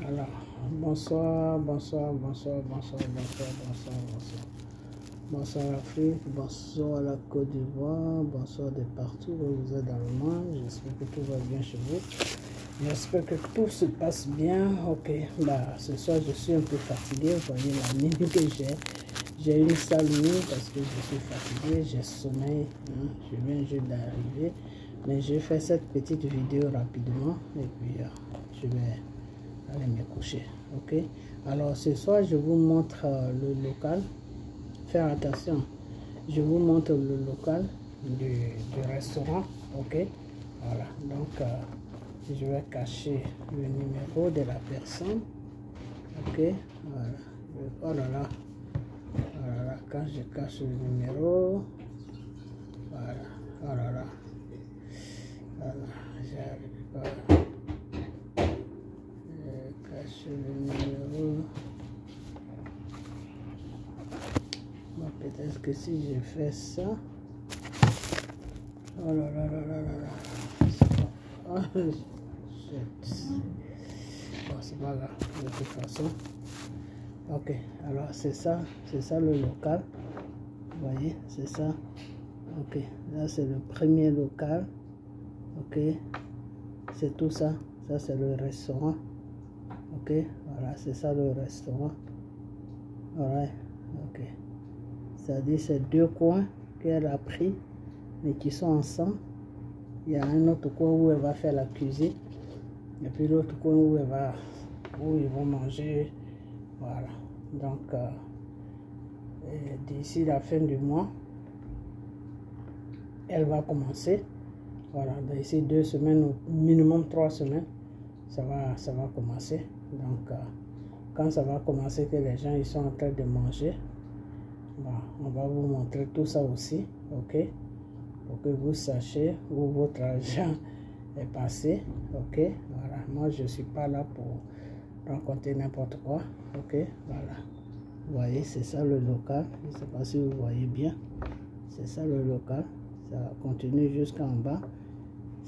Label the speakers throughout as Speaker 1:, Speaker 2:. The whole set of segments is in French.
Speaker 1: Alors, bonsoir, bonsoir, bonsoir, bonsoir, bonsoir, bonsoir, bonsoir. Bonsoir l'Afrique, bonsoir la Côte d'Ivoire, bonsoir de partout où vous êtes dans le monde. J'espère que tout va bien chez vous. J'espère que tout se passe bien. Ok, bah ce soir je suis un peu fatigué. Vous voyez la mine que j'ai. J'ai une sale nuit parce que je suis fatigué, j'ai sommeil. Je viens juste d'arriver. Mais je fais cette petite vidéo rapidement et puis je vais aller me coucher. Ok, alors ce soir je vous montre le local. Faire attention, je vous montre le local du restaurant. Ok, voilà, donc je vais cacher le numéro de la personne. Ok, voilà. Oh là là, voilà, quand je cache le numéro, voilà, oh là là, voilà, j'arrive pas. Je cache le numéro. Bon, peut-être que si je fais ça, oh là là là là là là, oh, shit. Bon, c'est pas grave, de toute façon. Ok, alors c'est ça le local. Vous voyez, c'est ça. Ok, là c'est le premier local. Ok, c'est tout ça. Ça c'est le restaurant. Ok, voilà, c'est ça le restaurant. Voilà, ok. C'est-à-dire c'est deux coins qu'elle a pris, mais qui sont ensemble. Il y a un autre coin où elle va faire la cuisine. Et puis l'autre coin où ils vont manger. Voilà. Donc, d'ici la fin du mois, elle va commencer. Voilà. D'ici 2 semaines, ou minimum 3 semaines, ça va commencer. Donc, quand ça va commencer, que les gens ils sont en train de manger, bon, on va vous montrer tout ça aussi. Ok. Pour que vous sachiez où votre argent est passé. Ok. Voilà. Moi, je ne suis pas là pour raconter n'importe quoi. Ok, voilà. Vous voyez, c'est ça le local. Je ne sais pas si vous voyez bien. C'est ça le local. Ça continue jusqu'en bas.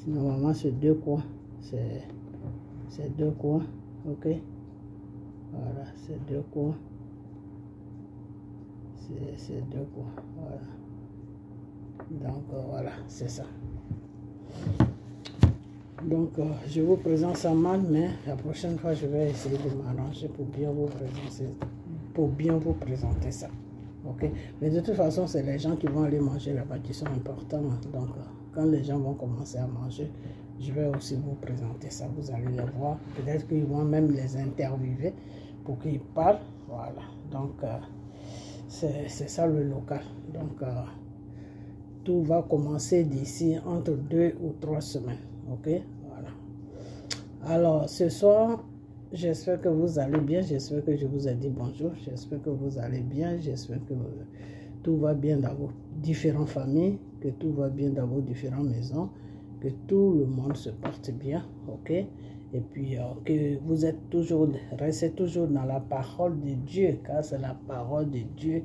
Speaker 1: Normalement, c'est deux coins. C'est deux coins. Ok. Voilà, c'est deux coins. C'est deux coins. Voilà. Donc, voilà, c'est ça. Donc, je vous présente ça mal, mais la prochaine fois, je vais essayer de m'arranger pour bien vous présenter ça. Ok, mais de toute façon, c'est les gens qui vont aller manger là-bas qui sont importants. Donc, quand les gens vont commencer à manger, je vais aussi vous présenter ça. Vous allez les voir. Peut-être qu'ils vont même les interviewer pour qu'ils parlent. Voilà. Donc, c'est ça le local. Donc, tout va commencer d'ici entre 2 ou 3 semaines. Ok, voilà. Alors, ce soir, j'espère que vous allez bien. J'espère que je vous ai dit bonjour. J'espère que vous allez bien. J'espère que tout va bien dans vos différentes familles, que tout va bien dans vos différentes maisons, que tout le monde se porte bien. Ok, et puis que vous êtes restez toujours dans la parole de Dieu, car c'est la parole de Dieu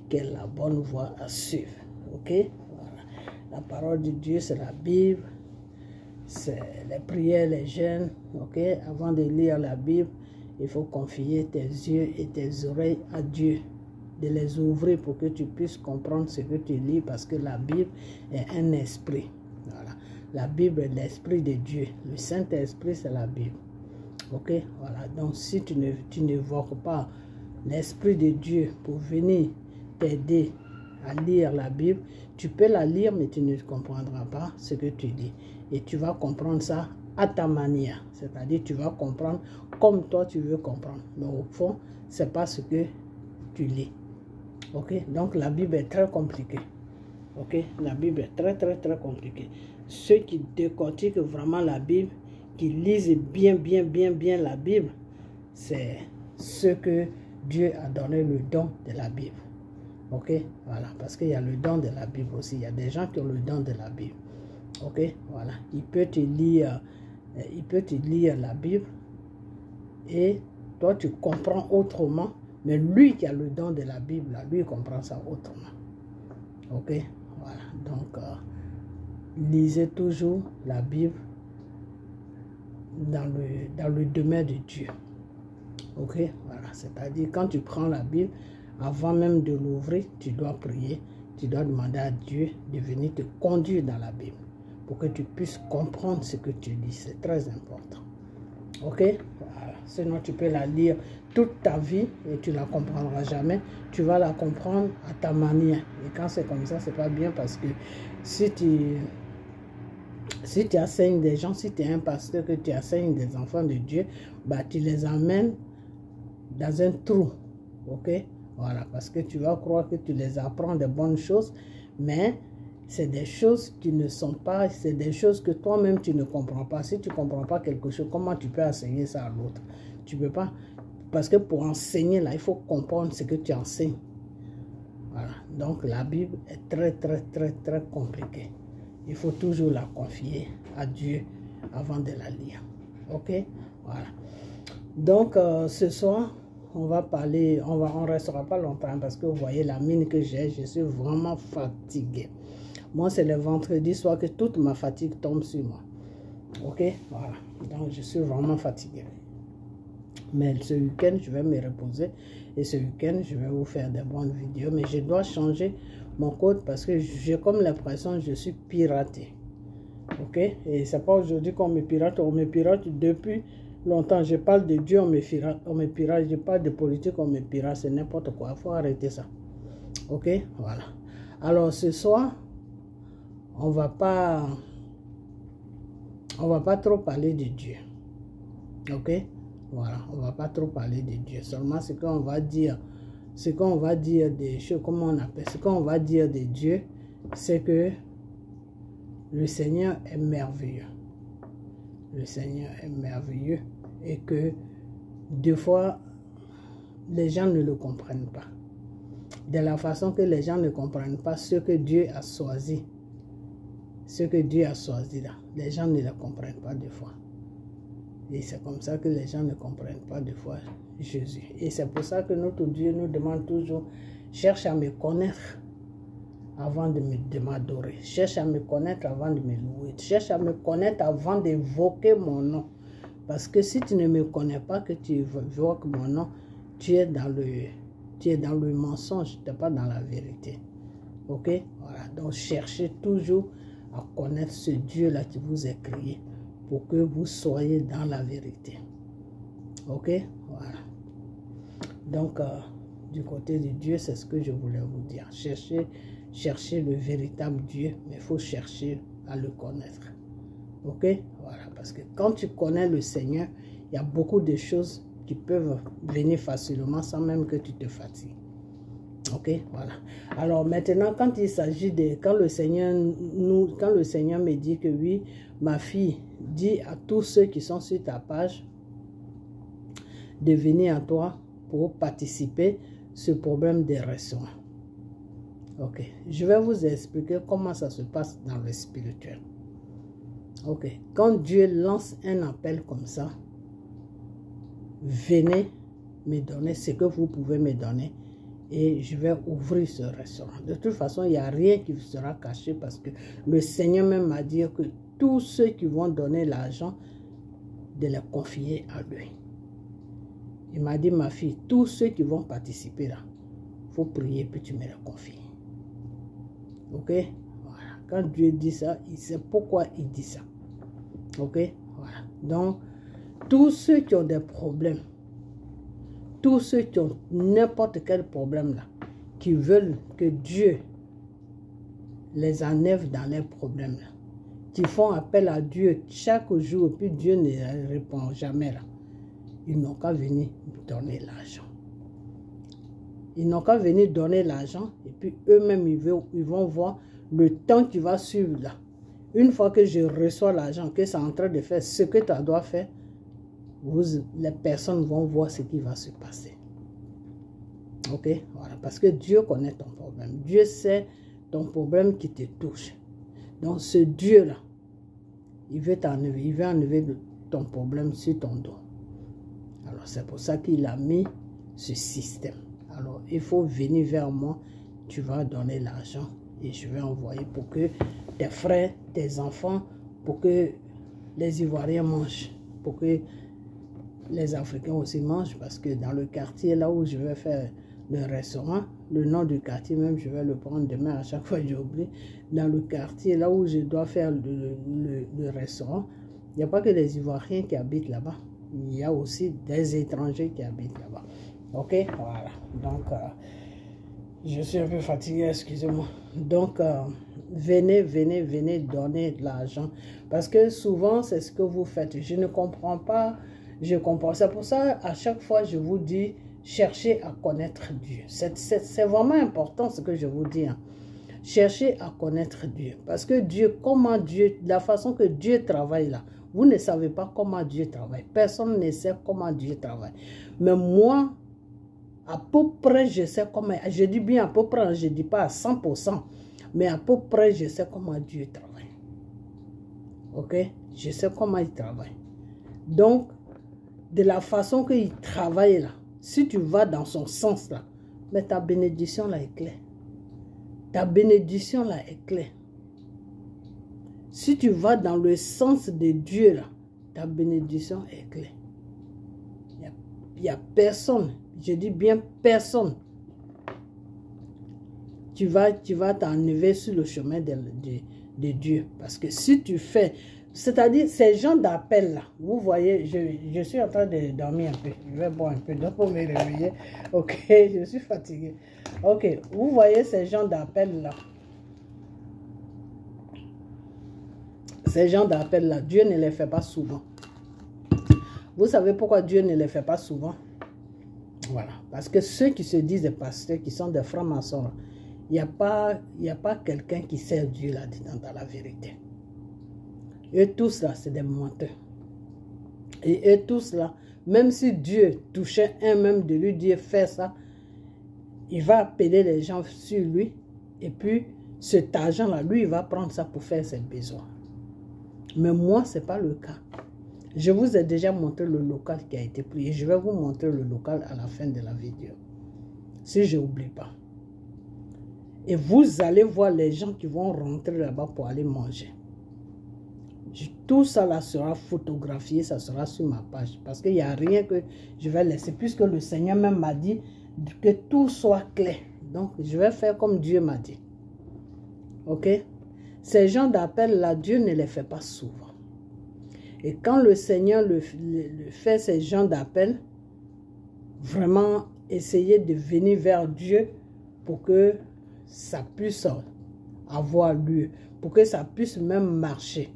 Speaker 1: qui est la bonne voie à suivre. Ok, voilà. La parole de Dieu, c'est la Bible. C'est les prières, les jeûnes. Ok, avant de lire la Bible, il faut confier tes yeux et tes oreilles à Dieu, de les ouvrir pour que tu puisses comprendre ce que tu lis, parce que la Bible est un esprit. Voilà. La Bible est l'esprit de Dieu. Le Saint-Esprit, c'est la Bible. Ok, voilà. Donc, si tu n'évoques pas l'esprit de Dieu pour venir t'aider à lire la Bible, tu peux la lire, mais tu ne comprendras pas ce que tu lis. Et tu vas comprendre ça à ta manière. C'est-à-dire, tu vas comprendre comme toi tu veux comprendre. Mais au fond, ce n'est pas ce que tu lis. Ok, donc la Bible est très compliquée. Ok, la Bible est très, très, très compliquée. Ceux qui décortiquent vraiment la Bible, qui lisent bien la Bible, c'est ceux que Dieu a donné le don de la Bible. Ok, voilà, parce qu'il y a le don de la Bible aussi. Il y a des gens qui ont le don de la Bible. Ok, voilà. Il peut te lire la Bible et toi tu comprends autrement, mais lui qui a le don de la Bible, lui il comprend ça autrement. Ok, voilà. Donc, lisez toujours la Bible dans le domaine de Dieu. Ok, voilà. C'est-à-dire, quand tu prends la Bible, avant même de l'ouvrir, tu dois prier. Tu dois demander à Dieu de venir te conduire dans la Bible pour que tu puisses comprendre ce que tu lis. C'est très important. Ok? Voilà. Sinon, tu peux la lire toute ta vie et tu ne la comprendras jamais. Tu vas la comprendre à ta manière. Et quand c'est comme ça, c'est pas bien parce que si tu enseignes des gens, si tu es un pasteur, que tu enseignes des enfants de Dieu, bah, tu les amènes dans un trou. Ok? Voilà, parce que tu vas croire que tu les apprends des bonnes choses, mais c'est des choses qui ne sont pas, c'est des choses que toi-même tu ne comprends pas. Si tu ne comprends pas quelque chose, comment tu peux enseigner ça à l'autre? Tu ne peux pas, parce que pour enseigner là, il faut comprendre ce que tu enseignes. Voilà, donc la Bible est très compliquée. Il faut toujours la confier à Dieu avant de la lire. Ok? Voilà. Donc ce soir, on va parler, on restera pas longtemps parce que vous voyez la mine que j'ai, je suis vraiment fatiguée. Moi, c'est le vendredi soir que toute ma fatigue tombe sur moi. Ok, voilà. Donc, je suis vraiment fatiguée. Mais ce week-end, je vais me reposer. Et ce week-end, je vais vous faire des bonnes vidéos. Mais je dois changer mon code parce que j'ai comme l'impression que je suis piraté. Ok, et c'est pas aujourd'hui qu'on me pirate. On me pirate depuis longtemps. Je parle de Dieu, on me pirate. Je parle de politique, on me pirate. C'est n'importe quoi. Il faut arrêter ça. Ok, voilà. Alors, ce soir, on va pas trop parler de Dieu. Ok, voilà, on va pas trop parler de Dieu. Seulement ce qu'on va dire, des choses, comment on appelle, ce qu'on va dire de Dieu, c'est que le Seigneur est merveilleux. Le Seigneur est merveilleux et que des fois, les gens ne le comprennent pas. De la façon que les gens ne comprennent pas ce que Dieu a choisi. Ce que Dieu a choisi là, les gens ne le comprennent pas des fois. Et c'est comme ça que les gens ne comprennent pas des fois Jésus. Et c'est pour ça que notre Dieu nous demande toujours, cherche à me connaître avant de m'adorer. Cherche à me connaître avant de me louer. Cherche à me connaître avant d'évoquer mon nom. Parce que si tu ne me connais pas, que tu évoques mon nom, tu es dans le mensonge, tu n'es pas dans la vérité. Ok? Voilà. Donc cherchez toujours à connaître ce Dieu-là qui vous a créé pour que vous soyez dans la vérité. Ok? Voilà. Donc, du côté de Dieu, c'est ce que je voulais vous dire. Cherchez le véritable Dieu, mais il faut chercher à le connaître. Ok? Voilà. Parce que quand tu connais le Seigneur, il y a beaucoup de choses qui peuvent venir facilement sans même que tu te fatigues. Ok, voilà. Alors maintenant, quand il s'agit de, quand le Seigneur me dit que oui, ma fille, dis à tous ceux qui sont sur ta page de venir à toi pour participer ce problème des restaurants. Ok, je vais vous expliquer comment ça se passe dans le spirituel. Ok, quand Dieu lance un appel comme ça, venez me donner ce que vous pouvez me donner. Et je vais ouvrir ce restaurant. De toute façon, il n'y a rien qui sera caché parce que le Seigneur même m'a dit que tous ceux qui vont donner l'argent, de les confier à lui. Il m'a dit, ma fille, tous ceux qui vont participer là, il faut prier puis tu me les confies. Ok? Voilà. Quand Dieu dit ça, il sait pourquoi il dit ça. Ok? Voilà. Donc, tous ceux qui ont des problèmes, tous ceux qui ont n'importe quel problème là, qui veulent que Dieu les enlève dans leurs problèmes là, qui font appel à Dieu chaque jour, puis Dieu ne répond jamais là, ils n'ont qu'à venir donner l'argent. Ils n'ont qu'à venir donner l'argent et puis eux-mêmes ils vont voir le temps qui va suivre là. Une fois que je reçois l'argent, que c'est en train de faire ce que tu dois faire, les personnes vont voir ce qui va se passer. Ok? Voilà. Parce que Dieu connaît ton problème. Dieu sait ton problème qui te touche. Donc ce Dieu-là, il veut t'enlever. Il veut enlever ton problème sur ton dos. Alors c'est pour ça qu'il a mis ce système. Alors il faut venir vers moi. Tu vas donner l'argent et je vais envoyer pour que tes frères, tes enfants, pour que les Ivoiriens mangent. Pour que les Africains aussi mangent parce que dans le quartier, là où je vais faire le restaurant, le nom du quartier même, je vais le prendre demain, à chaque fois j'oublie. Dans le quartier, là où je dois faire le restaurant, il n'y a pas que les Ivoiriens qui habitent là-bas. Il y a aussi des étrangers qui habitent là-bas. Ok, voilà. Donc, je suis un peu fatigué, excusez-moi. Donc, venez donner de l'argent. Parce que souvent, c'est ce que vous faites. Je ne comprends pas. Je comprends. C'est pour ça, à chaque fois, je vous dis, cherchez à connaître Dieu. C'est vraiment important ce que je vous dis. Hein. Cherchez à connaître Dieu. Parce que Dieu, comment Dieu, la façon que Dieu travaille là, vous ne savez pas comment Dieu travaille. Personne ne sait comment Dieu travaille. Mais moi, à peu près, je sais comment, je dis bien à peu près, je ne dis pas à 100%, mais à peu près, je sais comment Dieu travaille. Ok? Je sais comment il travaille. Donc, de la façon qu'il travaille là, si tu vas dans son sens là, mais ta bénédiction là est claire. Ta bénédiction là est claire. Si tu vas dans le sens de Dieu là, ta bénédiction est claire. Il n'y a personne, je dis bien personne. Tu vas t'enlever sur le chemin de Dieu. Parce que si tu fais, c'est-à-dire ces gens d'appel là, vous voyez, je suis en train de dormir un peu. Je vais boire un peu d'eau pour me réveiller. Ok, je suis fatigué. Ok, vous voyez ces gens d'appel là. Ces gens d'appel là, Dieu ne les fait pas souvent. Vous savez pourquoi Dieu ne les fait pas souvent? Voilà. Parce que ceux qui se disent des pasteurs, qui sont des francs-maçons, il n'y a pas quelqu'un qui sert Dieu là-dedans, dans la vérité. Eux tous là, c'est des menteurs. Et eux tous là, même si Dieu touchait un même de lui dire fais ça, il va appeler les gens sur lui. Et puis, cet argent-là, lui, il va prendre ça pour faire ses besoins. Mais moi, ce n'est pas le cas. Je vous ai déjà montré le local qui a été pris. Et je vais vous montrer le local à la fin de la vidéo. Si je n'oublie pas. Et vous allez voir les gens qui vont rentrer là-bas pour aller manger. Tout ça là sera photographié, ça sera sur ma page. Parce qu'il n'y a rien que je vais laisser. Puisque le Seigneur même m'a dit que tout soit clair. Donc, je vais faire comme Dieu m'a dit. Ok? Ces gens d'appel là, Dieu ne les fait pas souvent. Et quand le Seigneur le fait, ces gens d'appel, vraiment essayer de venir vers Dieu pour que ça puisse avoir lieu, pour que ça puisse même marcher.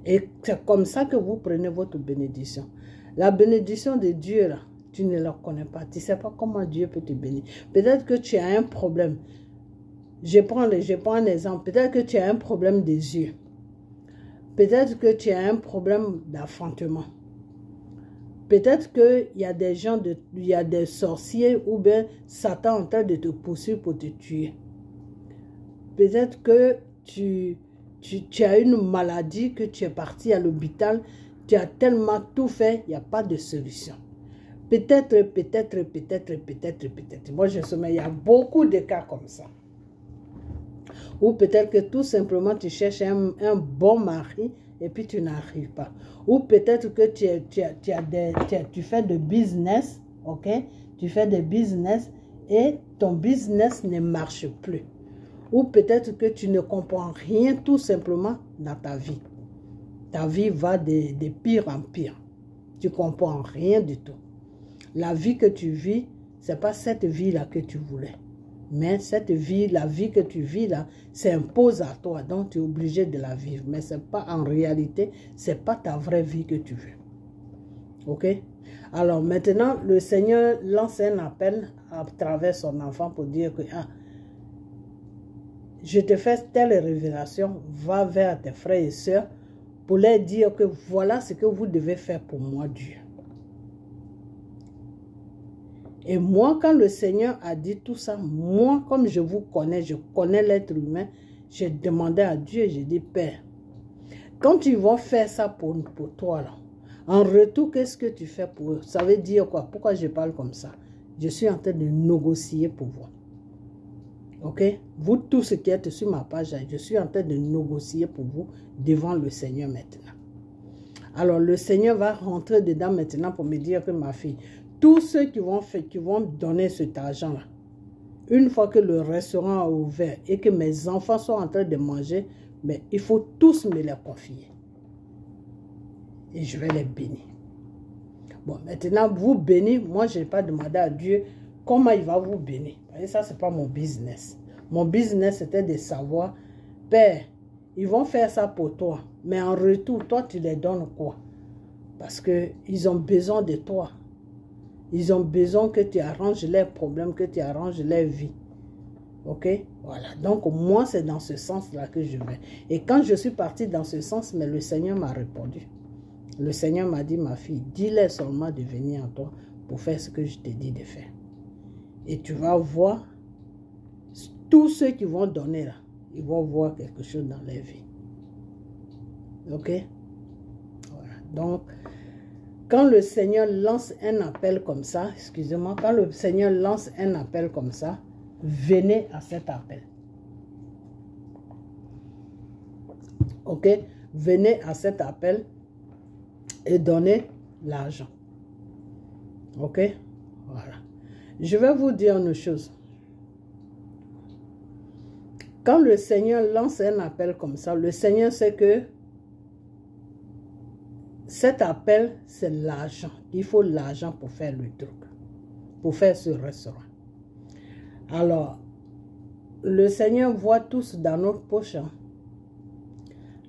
Speaker 1: Et c'est comme ça que vous prenez votre bénédiction. La bénédiction de Dieu, là, tu ne la connais pas. Tu ne sais pas comment Dieu peut te bénir. Peut-être que tu as un problème. Je prends un exemple. Peut-être que tu as un problème des yeux. Peut-être que tu as un problème d'enfantement. Peut-être qu'il y a des gens, il y a des sorciers ou bien Satan en train de te poursuivre pour te tuer. Peut-être que tu as une maladie, que tu es parti à l'hôpital, tu as tellement tout fait, il n'y a pas de solution. Peut-être. Moi, je sais, mais il y a beaucoup de cas comme ça. Ou peut-être que tout simplement tu cherches un bon mari et puis tu n'arrives pas. Ou peut-être que tu fais de business, ok? Tu fais de business et ton business ne marche plus. Ou peut-être que tu ne comprends rien tout simplement dans ta vie. Ta vie va de pire en pire. Tu ne comprends rien du tout. La vie que tu vis, ce n'est pas cette vie-là que tu voulais. Mais cette vie, la vie que tu vis là, s'impose à toi. Donc, tu es obligé de la vivre. Mais c'est pas en réalité, ce n'est pas ta vraie vie que tu veux. Ok? Alors, maintenant, le Seigneur lance un appel à travers son enfant pour dire que je te fais telle révélation, va vers tes frères et sœurs pour leur dire que voilà ce que vous devez faire pour moi, Dieu. Et moi, quand le Seigneur a dit tout ça, moi, comme je vous connais, je connais l'être humain, j'ai demandé à Dieu, j'ai dit, Père, quand ils vont faire ça pour toi, là, en retour, qu'est-ce que tu fais pour eux? Ça veut dire quoi? Pourquoi je parle comme ça? Je suis en train de négocier pour vous. Ok? Vous tous qui êtes sur ma page, je suis en train de négocier pour vous devant le Seigneur maintenant. Alors, le Seigneur va rentrer dedans maintenant pour me dire que ma fille, tous ceux qui vont donner cet argent-là, une fois que le restaurant est ouvert et que mes enfants sont en train de manger, mais il faut tous me les confier. Et je vais les bénir. Bon, maintenant, vous bénir, moi, je n'ai pas demandé à Dieu comment il va vous bénir. Et ça, ce n'est pas mon business. Mon business, c'était de savoir, Père, ils vont faire ça pour toi, mais en retour, toi, tu les donnes quoi? Parce qu'ils ont besoin de toi. Ils ont besoin que tu arranges leurs problèmes, que tu arranges leur vie. Ok? Voilà. Donc, moi, c'est dans ce sens-là que je vais. Et quand je suis partie dans ce sens, mais le Seigneur m'a répondu. Le Seigneur m'a dit, ma fille, dis-leur seulement de venir à toi pour faire ce que je t'ai dit de faire. Et tu vas voir, tous ceux qui vont donner là, ils vont voir quelque chose dans leur vie. Ok? Voilà. Donc, quand le Seigneur lance un appel comme ça, excusez-moi, quand le Seigneur lance un appel comme ça, venez à cet appel. Ok? Venez à cet appel et donnez l'argent. Ok? Voilà. Je vais vous dire une chose. Quand le Seigneur lance un appel comme ça, le Seigneur sait que cet appel, c'est l'argent. Il faut l'argent pour faire le truc, pour faire ce restaurant. Alors, le Seigneur voit tous dans notre poche. Hein.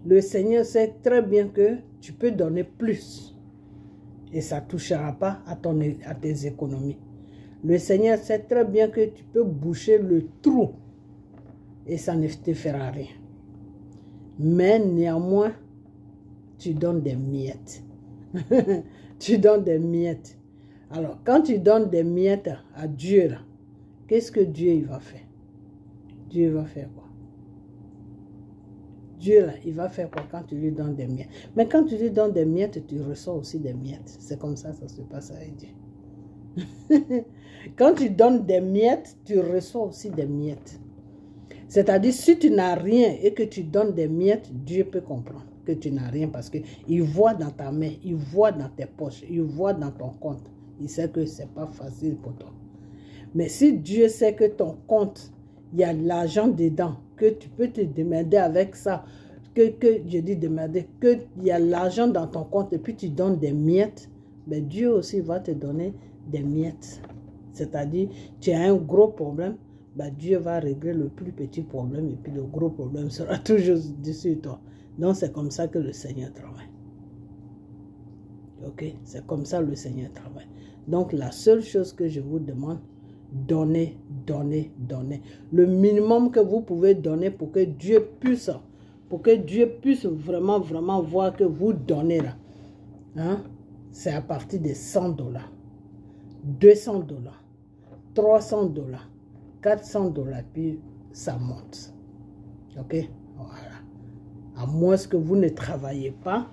Speaker 1: Le Seigneur sait très bien que tu peux donner plus et ça ne touchera pas à tes économies. Le Seigneur sait très bien que tu peux boucher le trou et ça ne te fera rien. Mais néanmoins, tu donnes des miettes. Tu donnes des miettes. Alors, quand tu donnes des miettes à Dieu, qu'est-ce que Dieu il va faire? Dieu va faire quoi? Dieu, là, il va faire quoi quand tu lui donnes des miettes? Mais quand tu lui donnes des miettes, tu reçois aussi des miettes. C'est comme ça que ça se passe avec Dieu. Quand tu donnes des miettes, tu reçois aussi des miettes. C'est-à-dire, si tu n'as rien et que tu donnes des miettes, Dieu peut comprendre que tu n'as rien parce qu'il voit dans ta main, il voit dans tes poches, il voit dans ton compte. Il sait que ce n'est pas facile pour toi. Mais si Dieu sait que ton compte, il y a de l'argent dedans, que tu peux te demander avec ça, que je dis demander, qu'il y a l'argent dans ton compte et puis tu donnes des miettes, ben Dieu aussi va te donner des miettes. C'est-à-dire, tu as un gros problème, ben Dieu va régler le plus petit problème et puis le gros problème sera toujours dessus toi. Donc, c'est comme ça que le Seigneur travaille. Ok? C'est comme ça que le Seigneur travaille. Donc, la seule chose que je vous demande, donnez, donnez, donnez. Le minimum que vous pouvez donner pour que Dieu puisse vraiment, vraiment voir que vous donnez là. Hein? C'est à partir de $100, $200, $300, $400, puis ça monte. Ok? Voilà. À moins que vous ne travaillez pas,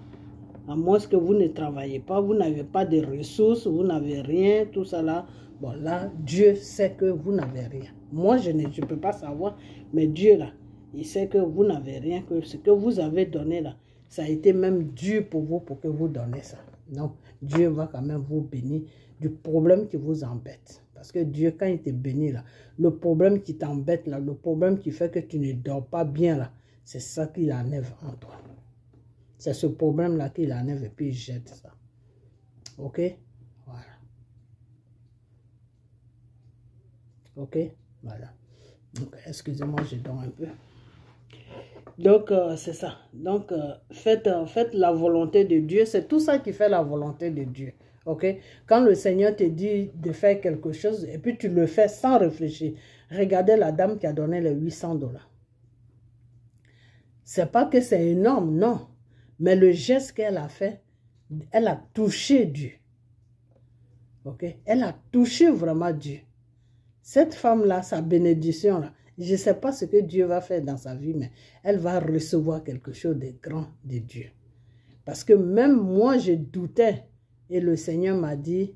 Speaker 1: vous n'avez pas de ressources, vous n'avez rien, tout ça là. Bon là, Dieu sait que vous n'avez rien. Moi, je ne peux pas savoir, mais Dieu là, il sait que vous n'avez rien, que ce que vous avez donné là, ça a été même dur pour vous pour que vous donnez ça. Donc, Dieu va quand même vous bénir du problème qui vous embête. Parce que Dieu, quand il te bénit là, le problème qui t'embête là, le problème qui fait que tu ne dors pas bien là, c'est ça qu'il enlève en toi. C'est ce problème-là qu'il enlève et puis il jette ça. Ok? Voilà. Ok? Voilà. Donc, excusez-moi, je dors un peu. Donc, c'est ça. Donc, faites la volonté de Dieu. C'est tout ça qui fait la volonté de Dieu. Ok? Quand le Seigneur te dit de faire quelque chose et puis tu le fais sans réfléchir. Regardez la dame qui a donné les $800. C'est pas que c'est énorme, non. Mais le geste qu'elle a fait, elle a touché Dieu. Ok? Elle a touché vraiment Dieu. Cette femme-là, sa bénédiction-là, je ne sais pas ce que Dieu va faire dans sa vie, mais elle va recevoir quelque chose de grand de Dieu. Parce que même moi, je doutais. Et le Seigneur m'a dit,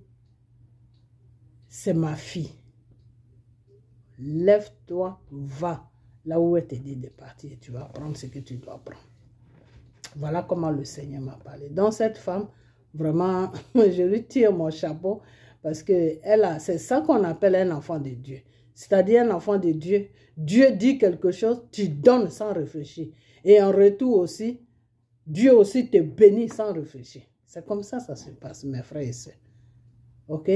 Speaker 1: c'est ma fille. Lève-toi, va là où elle te dit de partir. Tu vas prendre ce que tu dois prendre. Voilà comment le Seigneur m'a parlé. Donc cette femme, vraiment, je lui tire mon chapeau parce que c'est ça qu'on appelle un enfant de Dieu. C'est-à-dire un enfant de Dieu. Dieu dit quelque chose, tu donnes sans réfléchir. Et en retour aussi, Dieu aussi te bénit sans réfléchir. C'est comme ça se passe, mes frères et sœurs. Ok?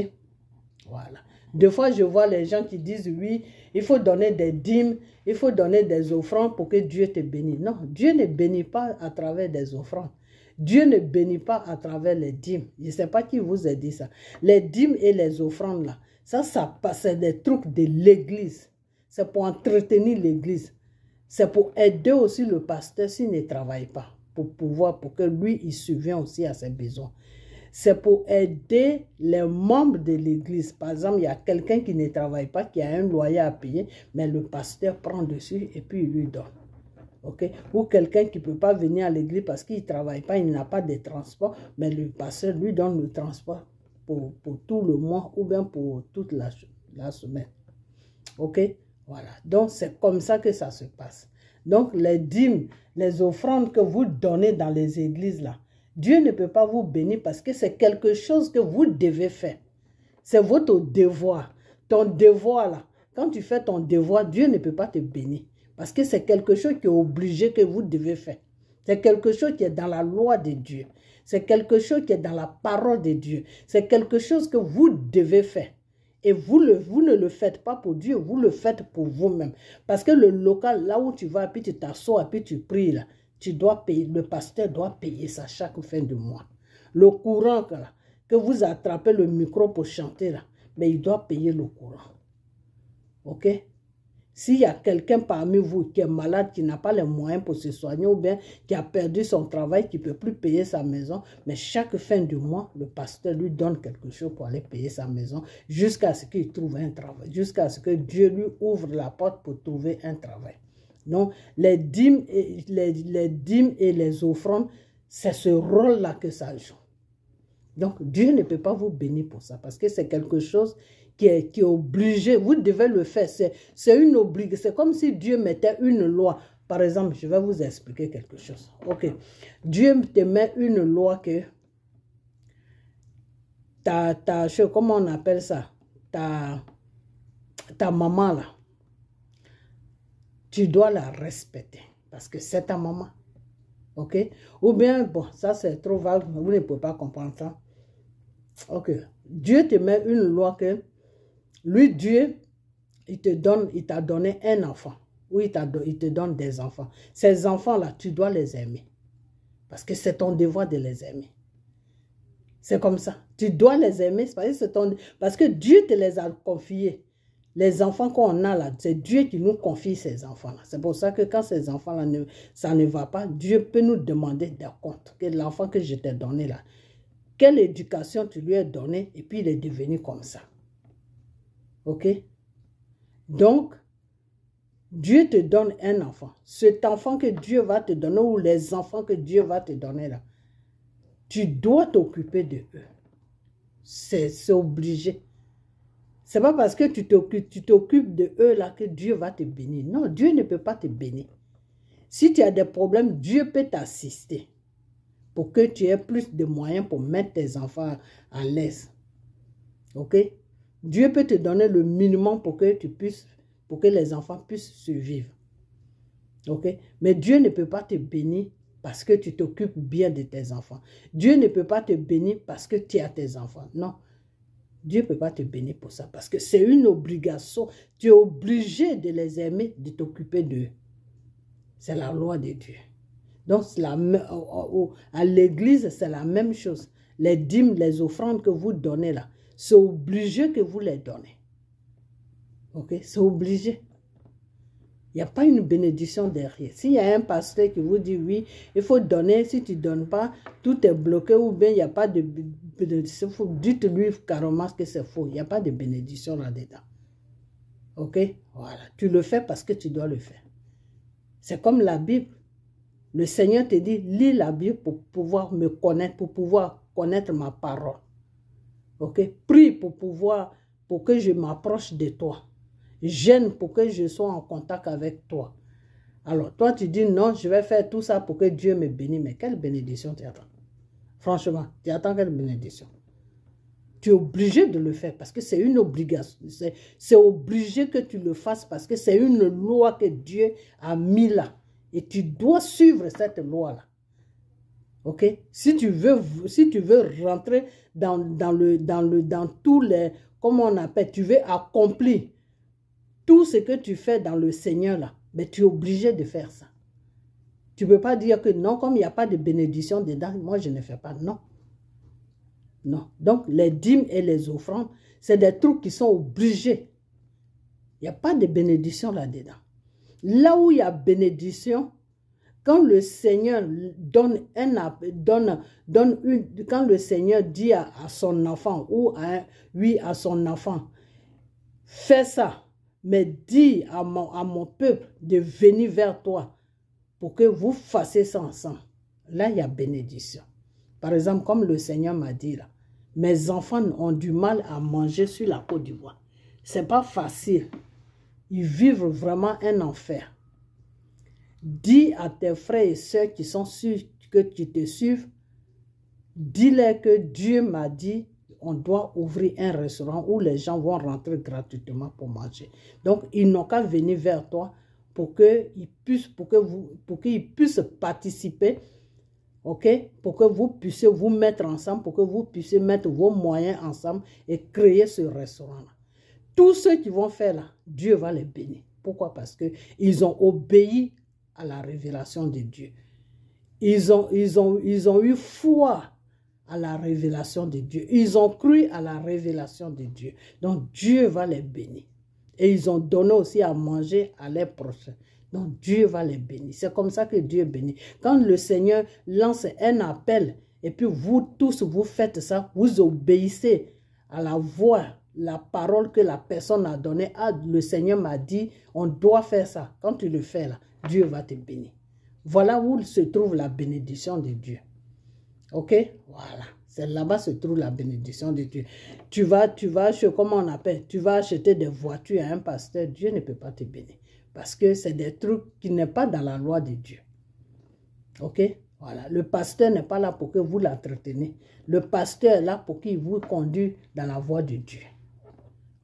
Speaker 1: Voilà. Des fois, je vois les gens qui disent, oui, il faut donner des dîmes, il faut donner des offrandes pour que Dieu te bénisse. Non, Dieu ne bénit pas à travers des offrandes. Dieu ne bénit pas à travers les dîmes. Je ne sais pas qui vous a dit ça. Les dîmes et les offrandes, là, ça passe des trucs de l'église. C'est pour entretenir l'église. C'est pour aider aussi le pasteur s'il ne travaille pas. Pour que lui, il subvienne aussi à ses besoins. C'est pour aider les membres de l'église. Par exemple, il y a quelqu'un qui ne travaille pas, qui a un loyer à payer, mais le pasteur prend dessus et puis il lui donne. Okay? Ou quelqu'un qui ne peut pas venir à l'église parce qu'il ne travaille pas, il n'a pas de transport, mais le pasteur lui donne le transport pour tout le mois ou bien pour toute la semaine. Ok? Voilà. Donc, c'est comme ça que ça se passe. Donc, les dîmes, les offrandes que vous donnez dans les églises, là, Dieu ne peut pas vous bénir parce que c'est quelque chose que vous devez faire. C'est votre devoir. Ton devoir, là, quand tu fais ton devoir, Dieu ne peut pas te bénir. Parce que c'est quelque chose qui est obligé que vous devez faire. C'est quelque chose qui est dans la loi de Dieu. C'est quelque chose qui est dans la parole de Dieu. C'est quelque chose que vous devez faire. Et vous ne le faites pas pour Dieu, vous le faites pour vous-même. Parce que le local, là où tu vas, puis tu t'assois, puis tu pries, là, tu dois payer, le pasteur doit payer ça chaque fin de mois. Le courant, là, que vous attrapez le micro pour chanter, là, mais il doit payer le courant. Ok? S'il y a quelqu'un parmi vous qui est malade, qui n'a pas les moyens pour se soigner, ou bien qui a perdu son travail, qui ne peut plus payer sa maison, mais chaque fin du mois, le pasteur lui donne quelque chose pour aller payer sa maison, jusqu'à ce qu'il trouve un travail, jusqu'à ce que Dieu lui ouvre la porte pour trouver un travail. Donc, les dîmes et les offrandes, c'est ce rôle-là que ça joue. Donc, Dieu ne peut pas vous bénir pour ça, parce que c'est quelque chose qui est obligé. Vous devez le faire. C'est une obligation. C'est comme si Dieu mettait une loi. Par exemple, je vais vous expliquer quelque chose. Ok. Dieu te met une loi que comment on appelle ça? Ta maman là. Tu dois la respecter. Parce que c'est ta maman. Ok? Ou bien, bon, ça c'est trop vague. Vous ne pouvez pas comprendre ça. Ok. Dieu te met une loi que lui, Dieu, il t'a donné un enfant. Ou il te donne des enfants. Ces enfants-là, tu dois les aimer. Parce que c'est ton devoir de les aimer. C'est comme ça. Tu dois les aimer parce que Dieu te les a confiés. Les enfants qu'on a là, c'est Dieu qui nous confie ces enfants-là. C'est pour ça que quand ces enfants-là, ça ne va pas, Dieu peut nous demander des comptes. Que l'enfant que je t'ai donné là, quelle éducation tu lui as donnée et puis il est devenu comme ça. Ok? Donc, Dieu te donne un enfant. Cet enfant que Dieu va te donner ou les enfants que Dieu va te donner là, tu dois t'occuper de eux. C'est obligé. C'est pas parce que tu t'occupes de eux là que Dieu va te bénir. Non, Dieu ne peut pas te bénir. Si tu as des problèmes, Dieu peut t'assister pour que tu aies plus de moyens pour mettre tes enfants à l'aise. Ok? Dieu peut te donner le minimum pour que les enfants puissent survivre. Ok? Mais Dieu ne peut pas te bénir parce que tu t'occupes bien de tes enfants. Dieu ne peut pas te bénir parce que tu as tes enfants. Non. Dieu ne peut pas te bénir pour ça parce que c'est une obligation. Tu es obligé de les aimer, de t'occuper d'eux. C'est la loi de Dieu. Donc, à l'église, c'est la même chose. Les dîmes, les offrandes que vous donnez là, c'est obligé que vous les donnez. Ok? C'est obligé. Il n'y a pas une bénédiction derrière. S'il y a un pasteur qui vous dit oui, il faut donner, si tu ne donnes pas, tout est bloqué ou bien il n'y a pas de bénédiction, dites-lui carrément que c'est faux. Il n'y a pas de bénédiction là-dedans. Ok? Voilà. Tu le fais parce que tu dois le faire. C'est comme la Bible. Le Seigneur te dit, lis la Bible pour pouvoir me connaître, pour pouvoir connaître ma parole. Ok? Prie pour que je m'approche de toi. Jeûne pour que je sois en contact avec toi. Alors, toi, tu dis non, je vais faire tout ça pour que Dieu me bénisse. Mais quelle bénédiction tu attends? Franchement, tu attends quelle bénédiction? Tu es obligé de le faire parce que c'est une obligation. C'est obligé que tu le fasses parce que c'est une loi que Dieu a mis là. Et tu dois suivre cette loi-là. Ok? Si tu veux rentrer dans tous les, comment on appelle, tu veux accomplir tout ce que tu fais dans le Seigneur là, mais tu es obligé de faire ça. Tu ne peux pas dire que non, comme il n'y a pas de bénédiction dedans, moi je ne fais pas. Non. Non. Donc les dîmes et les offrandes, c'est des trucs qui sont obligés. Il n'y a pas de bénédiction là-dedans. Là où il y a bénédiction, quand le Seigneur quand le Seigneur dit à son enfant ou à son enfant, fais ça, mais dis à mon peuple de venir vers toi pour que vous fassiez ça ensemble. Là, il y a bénédiction. Par exemple, comme le Seigneur m'a dit là, mes enfants ont du mal à manger sur la Côte d'Ivoire. Ce n'est pas facile. Ils vivent vraiment un enfer. Dis à tes frères et sœurs qui sont sûrs que tu te suives, dis-leur que Dieu m'a dit on doit ouvrir un restaurant où les gens vont rentrer gratuitement pour manger. Donc, ils n'ont qu'à venir vers toi pour qu'ils puissent participer, ok? Pour que vous puissiez vous mettre ensemble, pour que vous puissiez mettre vos moyens ensemble et créer ce restaurant-là. Tous ceux qui vont faire là, Dieu va les bénir. Pourquoi? Parce qu'ils ont obéi à la révélation de Dieu. Ils ont eu foi à la révélation de Dieu. Ils ont cru à la révélation de Dieu. Donc Dieu va les bénir. Et ils ont donné aussi à manger à leurs prochains. Donc Dieu va les bénir. C'est comme ça que Dieu bénit. Quand le Seigneur lance un appel, et puis vous tous, vous faites ça, vous obéissez à la voix, la parole que la personne a donnée. Ah, le Seigneur m'a dit, on doit faire ça. Quand tu le fais là, Dieu va te bénir. Voilà où se trouve la bénédiction de Dieu. Ok? Voilà. C'est là-bas se trouve la bénédiction de Dieu. Tu vas, comment on appelle? Tu vas acheter des voitures à un pasteur. Dieu ne peut pas te bénir. Parce que c'est des trucs qui n'est pas dans la loi de Dieu. Ok? Voilà. Le pasteur n'est pas là pour que vous l'entreteniez. Le pasteur est là pour qu'il vous conduise dans la voie de Dieu.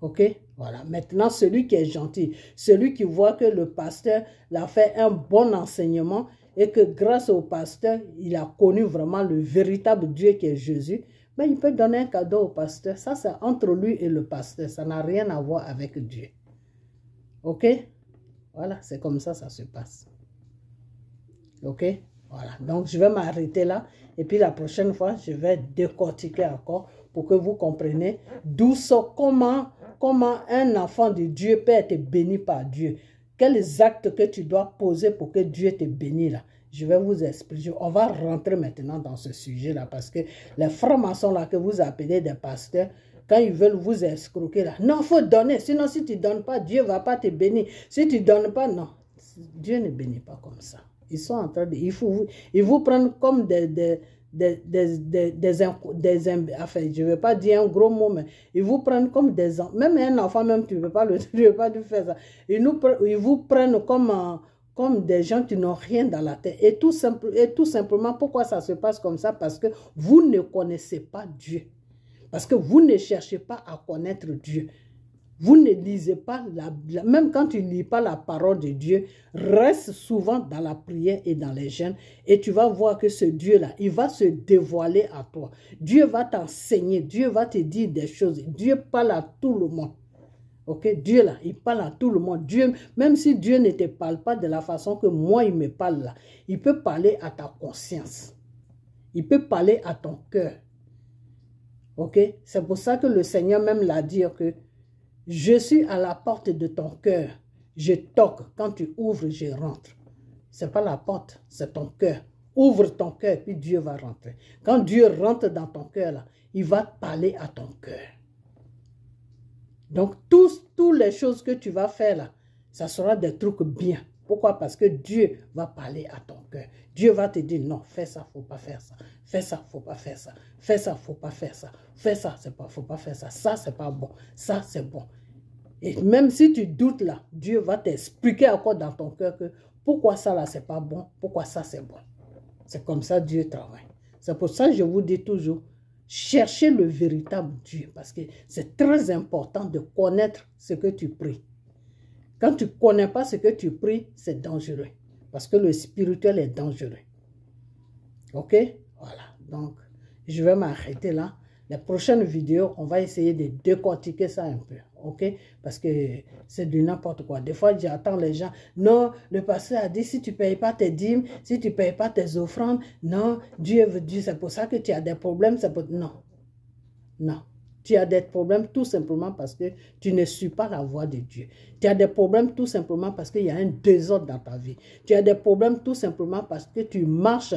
Speaker 1: Ok? Voilà. Maintenant, celui qui est gentil, celui qui voit que le pasteur a fait un bon enseignement et que grâce au pasteur, il a connu vraiment le véritable Dieu qui est Jésus, ben, il peut donner un cadeau au pasteur. Ça, c'est entre lui et le pasteur. Ça n'a rien à voir avec Dieu. Ok? Voilà, c'est comme ça se passe. Ok? Voilà. Donc, je vais m'arrêter là. Et puis, la prochaine fois, je vais décortiquer encore pour que vous compreniez d'où ça, comment un enfant de Dieu peut être béni par Dieu. Quels actes que tu dois poser pour que Dieu te bénisse là. Je vais vous expliquer. On va rentrer maintenant dans ce sujet-là parce que les francs-maçons là que vous appelez des pasteurs, quand ils veulent vous escroquer là, non, il faut donner. Sinon, si tu ne donnes pas, Dieu ne va pas te bénir. Si tu ne donnes pas, non. Dieu ne bénit pas comme ça. Ils sont en train de... Ils vous prennent comme enfin, je ne vais pas dire un gros mot, mais ils vous prennent comme des enfants. Même un enfant, même, tu ne veux pas lui faire ça. Ils vous prennent comme des gens qui n'ont rien dans la tête. Et tout simplement, pourquoi ça se passe comme ça? Parce que vous ne connaissez pas Dieu. Parce que vous ne cherchez pas à connaître Dieu. Vous ne lisez pas, même quand tu ne lis pas la parole de Dieu, reste souvent dans la prière et dans les jeûnes et tu vas voir que ce Dieu-là, il va se dévoiler à toi. Dieu va t'enseigner, Dieu va te dire des choses. Dieu parle à tout le monde. Ok, Dieu là, il parle à tout le monde. Dieu, même si Dieu ne te parle pas de la façon que moi, il me parle là, il peut parler à ta conscience. Il peut parler à ton cœur. Ok, c'est pour ça que le Seigneur même l'a dit que je suis à la porte de ton cœur. Je toque. Quand tu ouvres, je rentre. Ce n'est pas la porte, c'est ton cœur. Ouvre ton cœur, puis Dieu va rentrer. Quand Dieu rentre dans ton cœur, là, il va parler à ton cœur. Donc, toutes les choses que tu vas faire, là, ça sera des trucs bien. Pourquoi? Parce que Dieu va parler à ton cœur. Dieu va te dire, non, fais ça, il ne faut pas faire ça. Fais ça, il ne faut pas faire ça. Fais ça, il ne faut pas faire ça. Fais ça, il ne faut pas faire ça. Ça, ce n'est pas bon. Ça, c'est bon. Et même si tu doutes là, Dieu va t'expliquer encore dans ton cœur que pourquoi ça là, c'est pas bon, pourquoi ça c'est bon. C'est comme ça Dieu travaille. C'est pour ça que je vous dis toujours, cherchez le véritable Dieu, parce que c'est très important de connaître ce que tu pries. Quand tu ne connais pas ce que tu pries, c'est dangereux. Parce que le spirituel est dangereux. Ok? Voilà. Donc, je vais m'arrêter là. Les prochaines vidéos, on va essayer de décortiquer ça un peu. Ok? Parce que c'est du n'importe quoi. Des fois, j'attends les gens. Non, le pasteur a dit, si tu ne payes pas tes dîmes, si tu ne payes pas tes offrandes, non, Dieu veut dire, c'est pour ça que tu as des problèmes. Non. Non. Tu as des problèmes tout simplement parce que tu ne suis pas la voie de Dieu. Tu as des problèmes tout simplement parce qu'il y a un désordre dans ta vie. Tu as des problèmes tout simplement parce que tu marches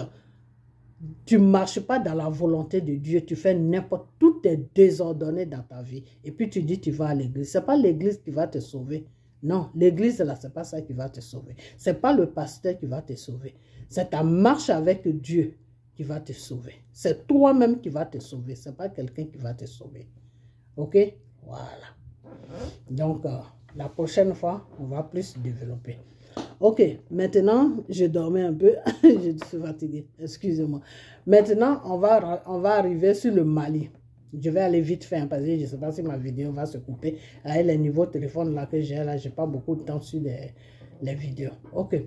Speaker 1: pas dans la volonté de Dieu. Tu fais n'importe, tout est désordonné dans ta vie. Et puis tu dis tu vas à l'église. Ce n'est pas l'église qui va te sauver. Non, l'église là, ce n'est pas ça qui va te sauver. Ce n'est pas le pasteur qui va te sauver. C'est ta marche avec Dieu qui va te sauver. C'est toi-même qui va te sauver. Ce n'est pas quelqu'un qui va te sauver. Ok? Voilà. Donc, la prochaine fois, on va plus développer. Ok, maintenant, je dormais un peu. Je suis fatiguée. Excusez-moi. Maintenant, on va arriver sur le Mali. Je vais aller vite faire, parce que je ne sais pas si ma vidéo va se couper. Avec les niveaux de téléphone là que j'ai, là, je n'ai pas beaucoup de temps sur les vidéos. Ok.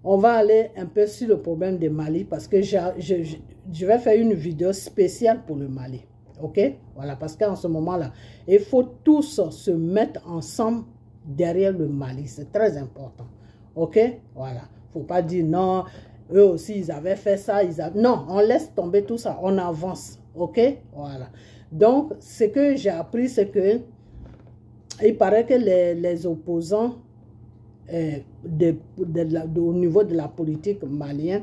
Speaker 1: On va aller un peu sur le problème du Mali parce que je vais faire une vidéo spéciale pour le Mali. Ok? Voilà, parce qu'en ce moment-là, il faut tous se mettre ensemble derrière le Mali. C'est très important. Ok? Voilà. Il ne faut pas dire non, eux aussi, ils avaient fait ça. Non, on laisse tomber tout ça. On avance. Ok? Voilà. Donc, ce que j'ai appris, c'est que il paraît que les opposants au niveau de la politique malienne,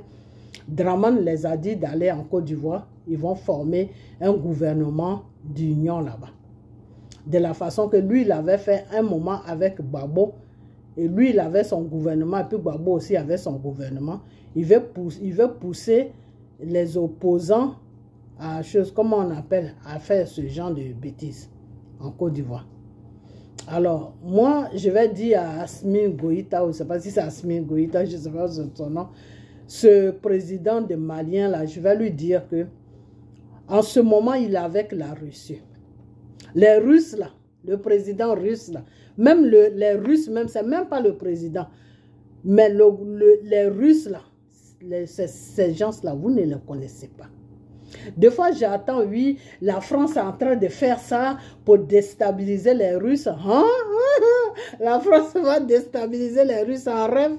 Speaker 1: Dramane les a dit d'aller en Côte d'Ivoire. Ils vont former un gouvernement d'union là-bas. De la façon que lui, il avait fait un moment avec Gbagbo. Et lui, il avait son gouvernement. Et puis Gbagbo aussi avait son gouvernement. Il veut pousser les opposants à comment on appelle, à faire ce genre de bêtises en Côte d'Ivoire. Alors, moi, je vais dire à Assimi Goïta, je ne sais pas si c'est Assimi Goïta, je ne sais pas son nom, ce président de Malien, là, je vais lui dire que en ce moment, il est avec la Russie. Les Russes, là, le président russe, là, même les Russes, même, c'est même pas le président, mais les Russes, là, ces gens-là, vous ne les connaissez pas. Des fois, j'attends, oui, la France est en train de faire ça pour déstabiliser les Russes. Hein? La France va déstabiliser les Russes en rêve.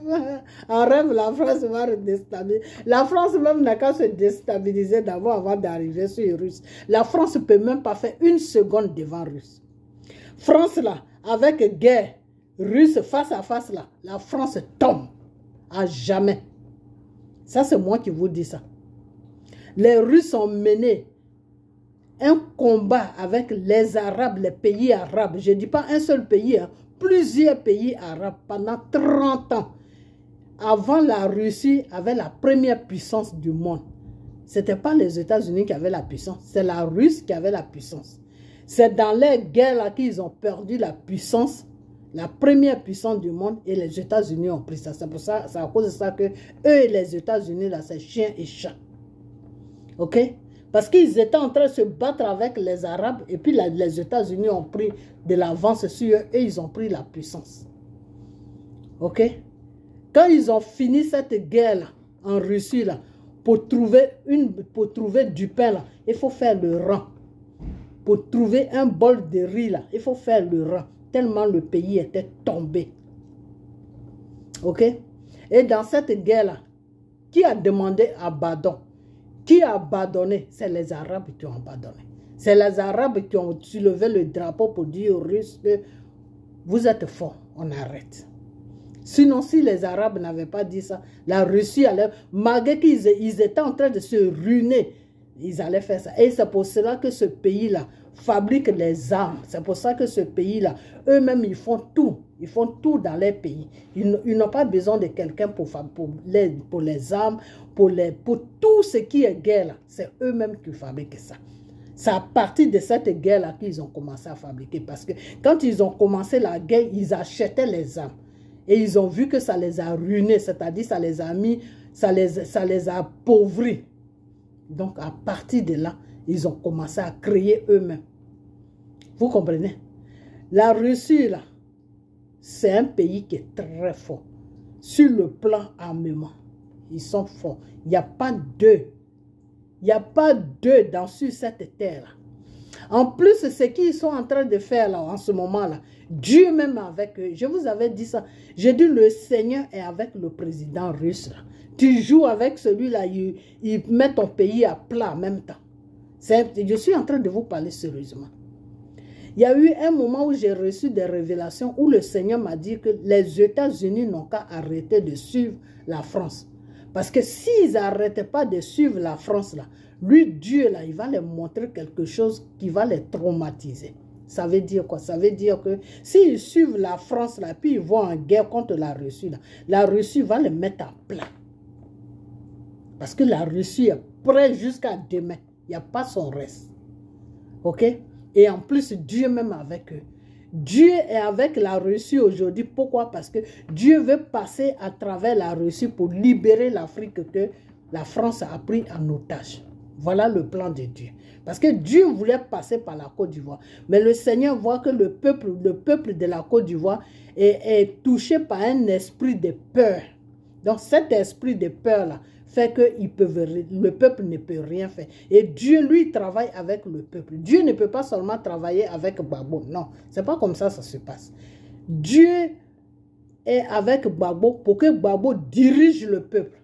Speaker 1: En rêve, la France va déstabiliser. La France même n'a qu'à se déstabiliser d'abord avant d'arriver sur les Russes. La France ne peut même pas faire une seconde devant les Russes. France, là, avec guerre russe face à face, là, la France tombe à jamais. Ça, c'est moi qui vous dis ça. Les Russes ont mené un combat avec les Arabes, les pays arabes. Je ne dis pas un seul pays, hein, plusieurs pays arabes pendant 30 ans. Avant, la Russie avait la première puissance du monde. Ce n'était pas les États-Unis qui avaient la puissance, c'est la Russie qui avait la puissance. C'est dans les guerres qu'ils ont perdu la puissance, la première puissance du monde, et les États-Unis ont pris ça. C'est pour ça, c'est à cause de ça que eux et les États-Unis, là, c'est chien et chat. Ok? Parce qu'ils étaient en train de se battre avec les Arabes et puis les États-Unis ont pris de l'avance sur eux et ils ont pris la puissance. Ok? Quand ils ont fini cette guerre-là, en Russie, là, pour trouver du pain, là, il faut faire le rang. Pour trouver un bol de riz, là, il faut faire le rang. Tellement le pays était tombé. Ok? Et dans cette guerre-là, qui a demandé abandon? Qui a abandonné? C'est les Arabes qui ont abandonné. C'est les Arabes qui ont soulevé le drapeau pour dire aux Russes que vous êtes forts, on arrête. Sinon, si les Arabes n'avaient pas dit ça, la Russie allait, malgré qu'ils étaient en train de se ruiner, ils allaient faire ça. Et c'est pour cela que ce pays-là fabrique les armes. C'est pour ça que ce pays-là, eux-mêmes, ils font tout. Ils font tout dans les pays. Ils n'ont pas besoin de quelqu'un pour les armes, pour tout ce qui est guerre. C'est eux-mêmes qui fabriquent ça. C'est à partir de cette guerre-là qu'ils ont commencé à fabriquer. Parce que quand ils ont commencé la guerre, ils achetaient les armes. Et ils ont vu que ça les a ruinés, c'est-à-dire ça les a mis, ça les a appauvris. Donc à partir de là, ils ont commencé à créer eux-mêmes. Vous comprenez? La Russie, là, c'est un pays qui est très fort. Sur le plan armement, ils sont forts. Il n'y a pas d'eux. Il n'y a pas d'eux sur cette terre-là. En plus, ce qu'ils sont en train de faire là, en ce moment-là, Dieu même avec eux. Je vous avais dit ça. J'ai dit le Seigneur est avec le président russe. Là. Tu joues avec celui-là, il met ton pays à plat en même temps. Je suis en train de vous parler sérieusement. Il y a eu un moment où j'ai reçu des révélations où le Seigneur m'a dit que les États-Unis n'ont qu'à arrêter de suivre la France. Parce que s'ils n'arrêtaient pas de suivre la France, là, lui, Dieu, là, il va leur montrer quelque chose qui va les traumatiser. Ça veut dire quoi? Ça veut dire que s'ils suivent la France, là, puis ils vont en guerre contre la Russie, là, la Russie va les mettre à plat. Parce que la Russie est prête jusqu'à demain. Il n'y a pas son reste. OK? Et en plus, Dieu même avec eux. Dieu est avec la Russie aujourd'hui. Pourquoi? Parce que Dieu veut passer à travers la Russie pour libérer l'Afrique que la France a pris en otage. Voilà le plan de Dieu. Parce que Dieu voulait passer par la Côte d'Ivoire. Mais le Seigneur voit que le peuple de la Côte d'Ivoire est touché par un esprit de peur. Donc cet esprit de peur-là fait que le peuple ne peut rien faire. Et Dieu, lui, travaille avec le peuple. Dieu ne peut pas seulement travailler avec Gbagbo. Non, c'est pas comme ça se passe. Dieu est avec Gbagbo pour que Gbagbo dirige le peuple.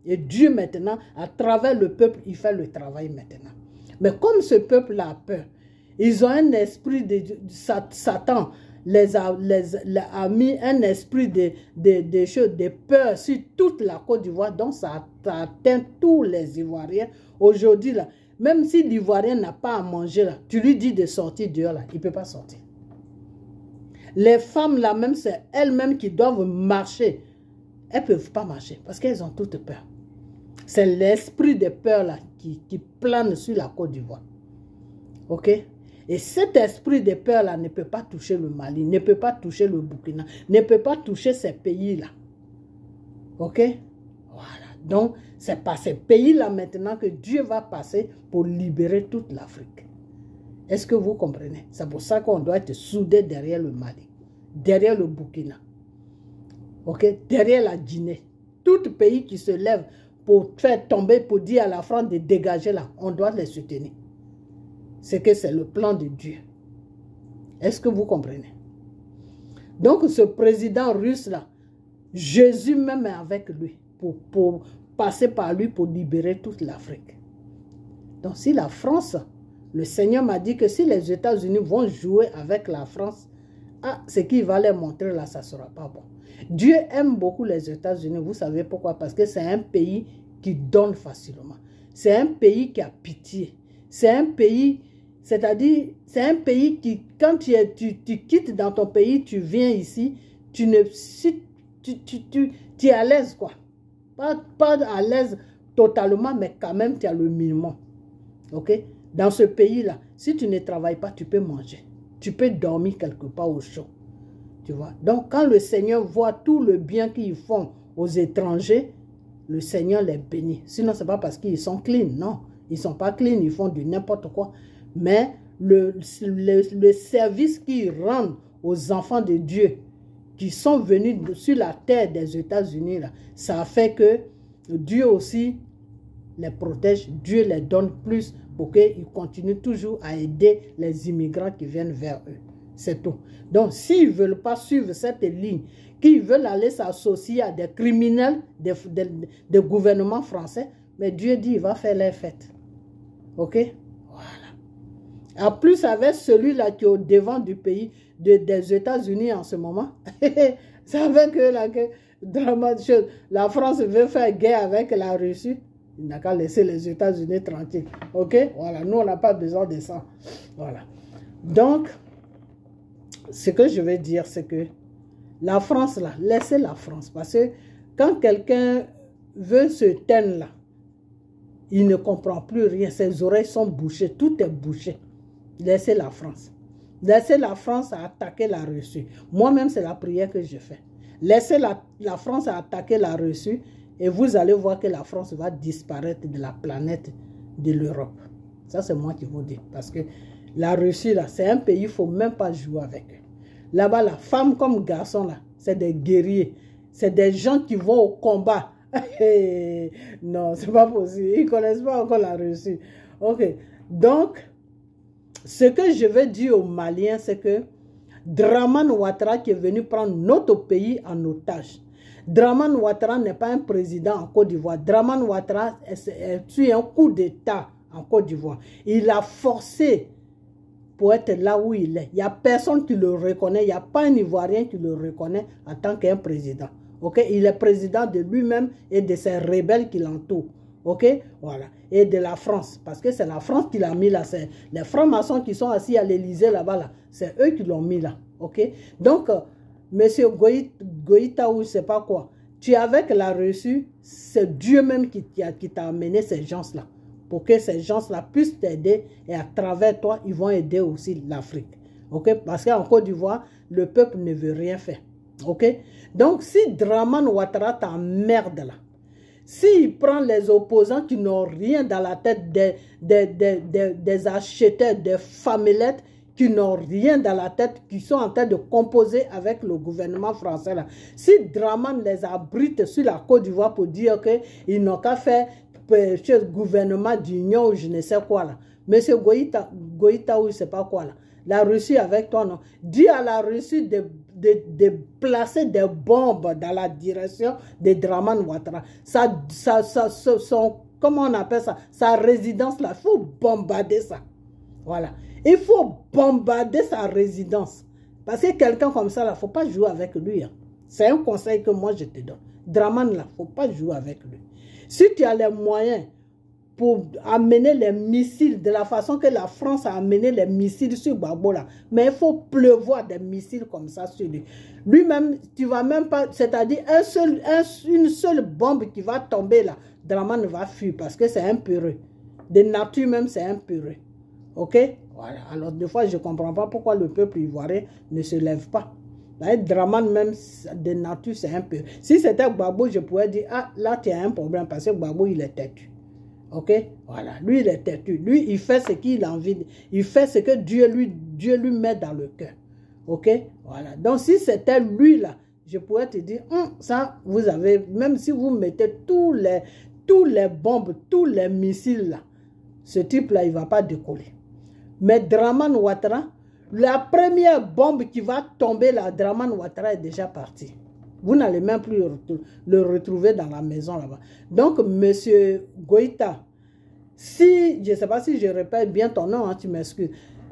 Speaker 1: Et Dieu maintenant, à travers le peuple, il fait le travail maintenant. Mais comme ce peuple a peur, ils ont un esprit de Satan, les a mis un esprit de peur sur toute la Côte d'Ivoire, donc ça atteint tous les Ivoiriens. Aujourd'hui, là, même si l'Ivoirien n'a pas à manger, là, tu lui dis de sortir dehors, là, il ne peut pas sortir. Les femmes, là, même, c'est elles-mêmes qui doivent marcher. Elles ne peuvent pas marcher parce qu'elles ont toutes peur. C'est l'esprit de peur là qui plane sur la Côte d'Ivoire. OK? Et cet esprit de peur là ne peut pas toucher le Mali, ne peut pas toucher le Burkina, ne peut pas toucher ces pays-là. OK? Voilà. Donc, c'est par ces pays-là maintenant que Dieu va passer pour libérer toute l'Afrique. Est-ce que vous comprenez? C'est pour ça qu'on doit être soudés derrière le Mali, derrière le Burkina. OK? Derrière la Guinée. Tout pays qui se lève pour faire tomber, pour dire à la France de dégager là, on doit les soutenir. C'est que c'est le plan de Dieu. Est-ce que vous comprenez? Donc ce président russe là, Jésus même est avec lui pour passer par lui pour libérer toute l'Afrique. Donc si la France, le Seigneur m'a dit que si les États-Unis vont jouer avec la France, ce qu'il va leur montrer là, ça ne sera pas bon. Dieu aime beaucoup les États-Unis. Vous savez pourquoi? Parce que c'est un pays qui donne facilement. C'est un pays qui a pitié. C'est un pays, c'est-à-dire, c'est un pays qui, quand tu quittes dans ton pays, tu viens ici, tu es à l'aise, quoi. Pas à l'aise totalement, mais quand même, tu as le minimum. OK? Dans ce pays-là, si tu ne travailles pas, tu peux manger. Tu peux dormir quelque part au chaud. Tu vois? Donc, quand le Seigneur voit tout le bien qu'ils font aux étrangers, le Seigneur les bénit. Sinon, ce n'est pas parce qu'ils sont clean. Non, ils ne sont pas clean, ils font du n'importe quoi. Mais le service qu'ils rendent aux enfants de Dieu qui sont venus sur la terre des États-Unis, ça a fait que Dieu aussi les protège. Dieu les donne plus pour qu'ils continuent toujours à aider les immigrants qui viennent vers eux. C'est tout. Donc, s'ils ne veulent pas suivre cette ligne, qu'ils veulent aller s'associer à des criminels des gouvernements français, mais Dieu dit, il va faire les fêtes. OK? Voilà. En plus, avec celui-là qui est au devant du pays, des États-Unis en ce moment, ça fait que la France veut faire guerre avec la Russie. Il n'a qu'à laisser les États-Unis tranquilles. OK? Voilà. Nous, on n'a pas besoin de ça. Voilà. Donc, ce que je veux dire, c'est que la France, là, laissez la France. Parce que quand quelqu'un veut se taire là, il ne comprend plus rien. Ses oreilles sont bouchées. Tout est bouché. Laissez la France. Laissez la France à attaquer la Russie. Moi-même, c'est la prière que je fais. Laissez la France attaquer la Russie et vous allez voir que la France va disparaître de la planète de l'Europe. Ça, c'est moi qui vous dis. Parce que la Russie, là, c'est un pays, il ne faut même pas jouer avec eux. Là-bas, la femme comme garçon, là, c'est des guerriers. C'est des gens qui vont au combat. Non, c'est pas possible. Ils ne connaissent pas encore la Russie. Ok. Donc, ce que je veux dire aux Maliens, c'est que Dramane Ouattara qui est venu prendre notre pays en otage. Dramane Ouattara n'est pas un président en Côte d'Ivoire. Dramane Ouattara est un coup d'État en Côte d'Ivoire. Il a forcé pour être là où il est. Il n'y a personne qui le reconnaît. Il n'y a pas un Ivoirien qui le reconnaît en tant qu'un président. Okay? Il est président de lui-même et de ses rebelles qui l'entourent. Ok, voilà. Et de la France. Parce que c'est la France qui l'a mis là. C'est les francs-maçons qui sont assis à l'Élysée là-bas. Là. C'est eux qui l'ont mis là. Ok. Donc, monsieur Goïta ou je ne sais pas quoi, tu es avec la Russie, c'est Dieu même qui t'a amené ces gens-là. Pour que ces gens-là puissent t'aider et à travers toi, ils vont aider aussi l'Afrique. Ok. Parce qu'en Côte d'Ivoire, le peuple ne veut rien faire. Ok. Donc, si Dramane Ouattara t'emmerde là, s'il prend les opposants qui n'ont rien dans la tête, des acheteurs, des famelettes qui n'ont rien dans la tête, qui sont en train de composer avec le gouvernement français, là. Si Dramane les abrite sur la Côte d'Ivoire pour dire qu'ils n'ont qu'à faire chez le gouvernement d'union ou je ne sais quoi, là. Monsieur Goïta ou je ne sais pas quoi, là. La Russie avec toi, non. Dis à la Russie de placer des bombes dans la direction de Dramane Ouattara. Comment on appelle ça? Sa résidence là, il faut bombarder ça. Voilà. Il faut bombarder sa résidence. Parce que quelqu'un comme ça, il ne faut pas jouer avec lui. Hein. C'est un conseil que moi je te donne. Dramane là, il ne faut pas jouer avec lui. Si tu as les moyens pour amener les missiles de la façon que la France a amené les missiles sur Gbagbo là. Mais il faut pleuvoir des missiles comme ça sur lui. Lui-même, tu vas même pas, c'est-à-dire une seule bombe qui va tomber là, Dramane va fuir parce que c'est un peureux. De nature même, c'est un peureux. Ok? Voilà. Alors des fois, je ne comprends pas pourquoi le peuple ivoirien ne se lève pas. Dramane même, de nature, c'est un peureux. Si c'était Gbagbo, je pourrais dire, ah, là, tu as un problème parce que Gbagbo, il est têtu. Ok, voilà, lui il est têtu, lui il fait ce qu'il a envie, il fait ce que Dieu lui met dans le cœur. Ok, voilà, donc si c'était lui là, je pourrais te dire, ça vous avez, même si vous mettez tous les bombes, tous les missiles là, ce type là il ne va pas décoller. Mais Dramane Ouattara, la première bombe qui va tomber là, Dramane Ouattara est déjà parti. Vous n'allez même plus le retrouver dans la maison là-bas. Donc, monsieur Goïta, si, je ne sais pas si je répète bien ton nom, hein, tu m'excuses.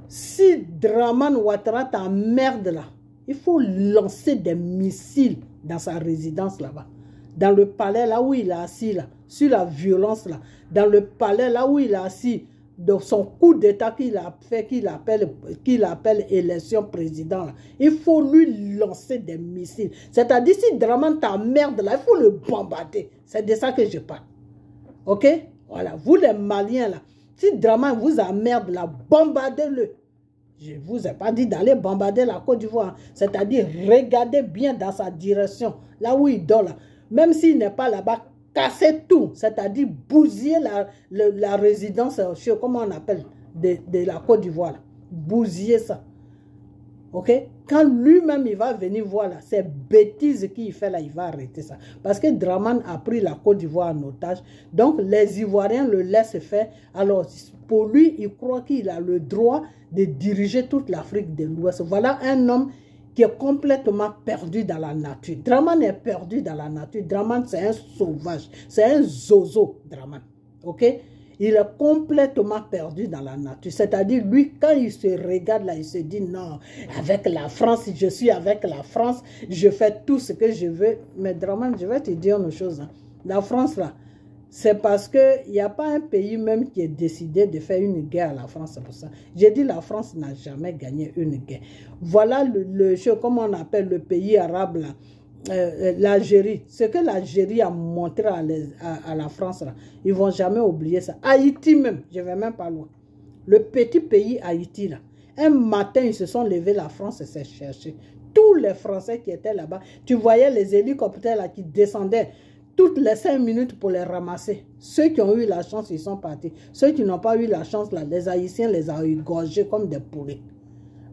Speaker 1: Si Dramane Ouattara t'emmerde là, il faut lancer des missiles dans sa résidence là-bas. Dans le palais là où il est assis là, sur la violence là. Dans le palais là où il est assis, de son coup d'état qu'il a fait, qu'il appelle élection président, là. Il faut lui lancer des missiles. C'est-à-dire, si Dramane t'emmerde là, il faut le bombarder. C'est de ça que je parle. Ok? Voilà. Vous les Maliens là, si Dramane vous emmerde là, bombardez-le. Je ne vous ai pas dit d'aller bombarder la Côte d'Ivoire. C'est-à-dire, regardez bien dans sa direction, là où il dort là. Même s'il n'est pas là-bas, casser tout, c'est-à-dire bousiller la résidence, comment on appelle, de la Côte d'Ivoire. Bousiller ça. Ok? Quand lui-même, il va venir voir là, ces bêtises qu'il fait là, il va arrêter ça. Parce que Dramane a pris la Côte d'Ivoire en otage. Donc, les Ivoiriens le laissent faire. Alors, pour lui, il croit qu'il a le droit de diriger toute l'Afrique de l'Ouest. Voilà un homme qui est complètement perdu dans la nature. Dramane est perdu dans la nature. Dramane, c'est un sauvage. C'est un zozo, Dramane. Ok? Il est complètement perdu dans la nature. C'est-à-dire, lui, quand il se regarde là, il se dit, non, avec la France, je suis avec la France, je fais tout ce que je veux. Mais Dramane, je vais te dire une chose. Hein. La France, là, c'est parce qu'il n'y a pas un pays même qui est décidé de faire une guerre à la France. C'est pour ça. J'ai dit la France n'a jamais gagné une guerre. Voilà comment on appelle le pays arabe là. L'Algérie, ce que l'Algérie a montré à la France, là, ils ne vont jamais oublier ça. Haïti même, je ne vais même pas loin. Le petit pays Haïti, là, un matin, ils se sont levés, la France s'est cherchée. tous les Français qui étaient là-bas. Tu voyais les hélicoptères là qui descendaient toutes les 5 minutes pour les ramasser. Ceux qui ont eu la chance, ils sont partis. Ceux qui n'ont pas eu la chance, là, les Haïtiens les ont égorgés comme des poulets.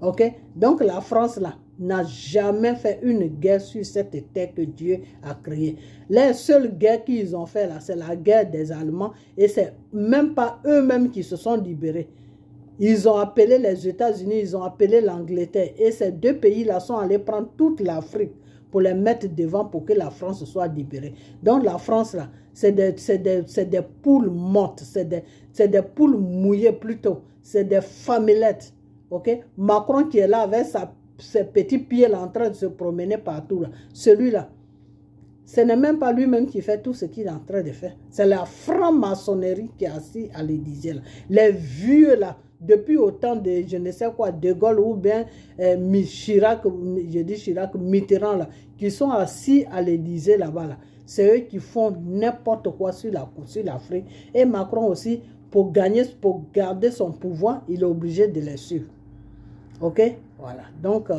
Speaker 1: Ok? Donc la France là n'a jamais fait une guerre sur cette terre que Dieu a créée. Les seules guerres qu'ils ont fait là, c'est la guerre des Allemands et c'est même pas eux-mêmes qui se sont libérés. Ils ont appelé les États-Unis, ils ont appelé l'Angleterre et ces deux pays-là sont allés prendre toute l'Afrique pour les mettre devant pour que la France soit libérée. Donc la France là, c'est des poules mortes, c'est des poules mouillées plutôt, c'est des famillettes. Ok, Macron qui est là avec ses petits pieds là en train de se promener partout là, celui-là, ce n'est même pas lui-même qui fait tout ce qu'il est en train de faire. C'est la franc-maçonnerie qui est assise à l'Élysée là. Les vieux là, depuis autant de, je ne sais quoi, De Gaulle ou bien Chirac, je dis Chirac, Mitterrand là, qui sont assis à l'Élysée là-bas là. C'est eux qui font n'importe quoi sur l'Afrique. Et Macron aussi, pour garder son pouvoir, il est obligé de les suivre. Ok? Voilà. Donc,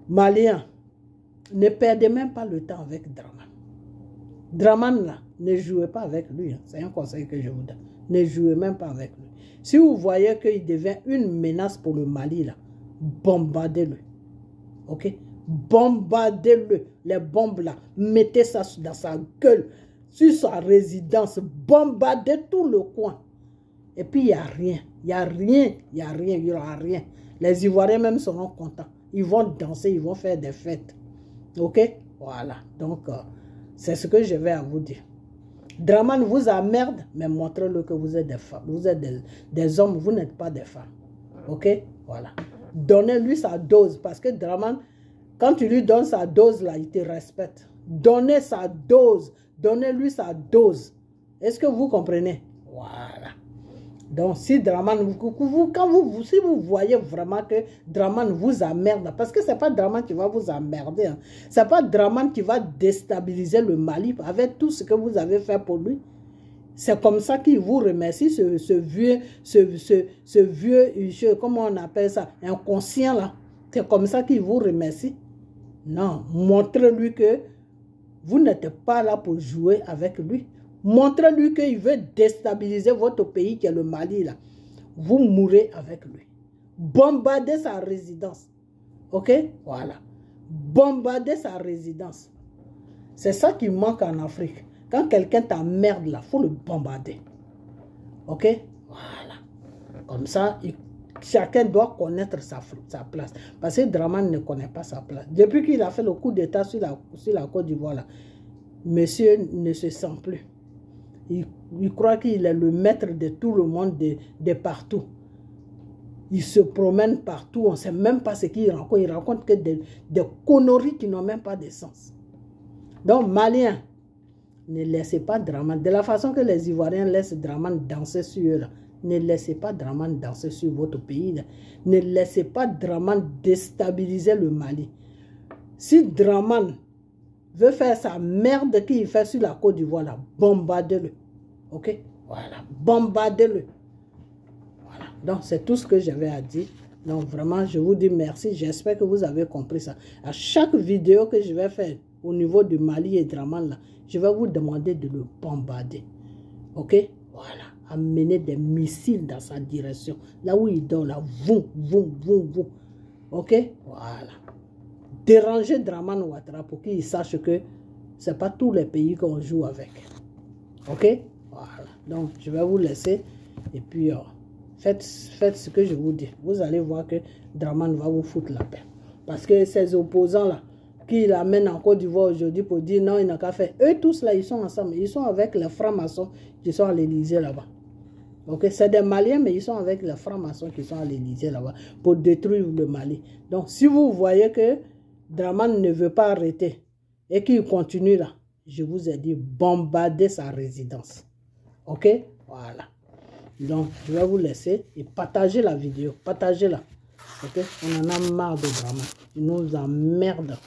Speaker 1: Maliens, ne perdez même pas le temps avec Dramane. Dramane, là, ne jouez pas avec lui. Hein. C'est un conseil que je vous donne. Ne jouez même pas avec lui. Si vous voyez qu'il devient une menace pour le Mali, là, bombardez-le. Ok? Bombardez-le. Les bombes, là, mettez ça dans sa gueule, sur sa résidence, bombardez tout le coin. Et puis, il n'y a rien. Il n'y a rien. Il n'y a rien. Il n'y aura rien. Les Ivoiriens même seront contents. Ils vont danser, ils vont faire des fêtes. Ok? Voilà. Donc, c'est ce que je vais à vous dire. Dramane vous emmerde, mais montrez-le que vous êtes des femmes. Vous êtes des hommes, vous n'êtes pas des femmes. Ok? Voilà. Donnez-lui sa dose. Parce que Dramane, quand tu lui donnes sa dose, là, il te respecte. Donnez sa dose. Donnez-lui sa dose. Est-ce que vous comprenez? Voilà. Donc, si Dramane, si vous voyez vraiment que Dramane vous emmerde, parce que ce n'est pas Dramane qui va vous emmerder, hein. Ce n'est pas Dramane qui va déstabiliser le Mali avec tout ce que vous avez fait pour lui. C'est comme ça qu'il vous remercie, ce vieux, comment on appelle ça, inconscient là. C'est comme ça qu'il vous remercie. Non, montrez-lui que vous n'êtes pas là pour jouer avec lui. Montrez-lui qu'il veut déstabiliser votre pays qui est le Mali là. Vous mourrez avec lui. Bombardez sa résidence. Ok? Voilà. Bombardez sa résidence. C'est ça qui manque en Afrique. Quand quelqu'un t'emmerde là, il faut le bombarder. Ok? Voilà. Comme ça, chacun doit connaître sa place. Parce que Dramane ne connaît pas sa place. Depuis qu'il a fait le coup d'État sur la Côte d'Ivoire là, monsieur ne se sent plus. Il croit qu'il est le maître de tout le monde, de partout. Il se promène partout, on ne sait même pas ce qu'il rencontre. Il rencontre que des conneries qui n'ont même pas de sens. Donc, Maliens, ne laissez pas Dramane. De la façon que les Ivoiriens laissent Dramane danser sur eux, là, ne laissez pas Dramane danser sur votre pays. Là. Ne laissez pas Dramane déstabiliser le Mali. Si Dramane veut faire sa merde qu'il fait sur la Côte d'Ivoire, là, bombardez-le. Ok? Voilà. Bombardez-le. Voilà. Donc, c'est tout ce que j'avais à dire. Donc, vraiment, je vous dis merci. J'espère que vous avez compris ça. À chaque vidéo que je vais faire au niveau du Mali et Dramane, là, je vais vous demander de le bombarder. Ok? Voilà. Amener des missiles dans sa direction. Là où il dort, là, vous. Ok? Voilà. Déranger Dramane Ouattara pour qu'il sache que ce n'est pas tous les pays qu'on joue avec. Ok? Voilà. Donc, je vais vous laisser. Et puis, faites ce que je vous dis. Vous allez voir que Dramane va vous foutre la paix. Parce que ces opposants-là, qui l'amènent en Côte d'Ivoire aujourd'hui pour dire non, il n'a qu'à faire. Eux tous là, ils sont ensemble. Ils sont avec les francs-maçons qui sont à l'Élysée là-bas. Ok, c'est des Maliens, mais ils sont avec les francs-maçons qui sont à l'Élysée là-bas pour détruire le Mali. Donc, si vous voyez que Dramane ne veut pas arrêter et qu'il continue là, je vous ai dit bombarder sa résidence. Ok? Voilà. Donc, je vais vous laisser et partager la vidéo. Partagez-la. Ok? On en a marre de Dramane. Il nous emmerde.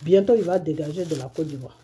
Speaker 1: Bientôt, il va dégager de la Côte d'Ivoire.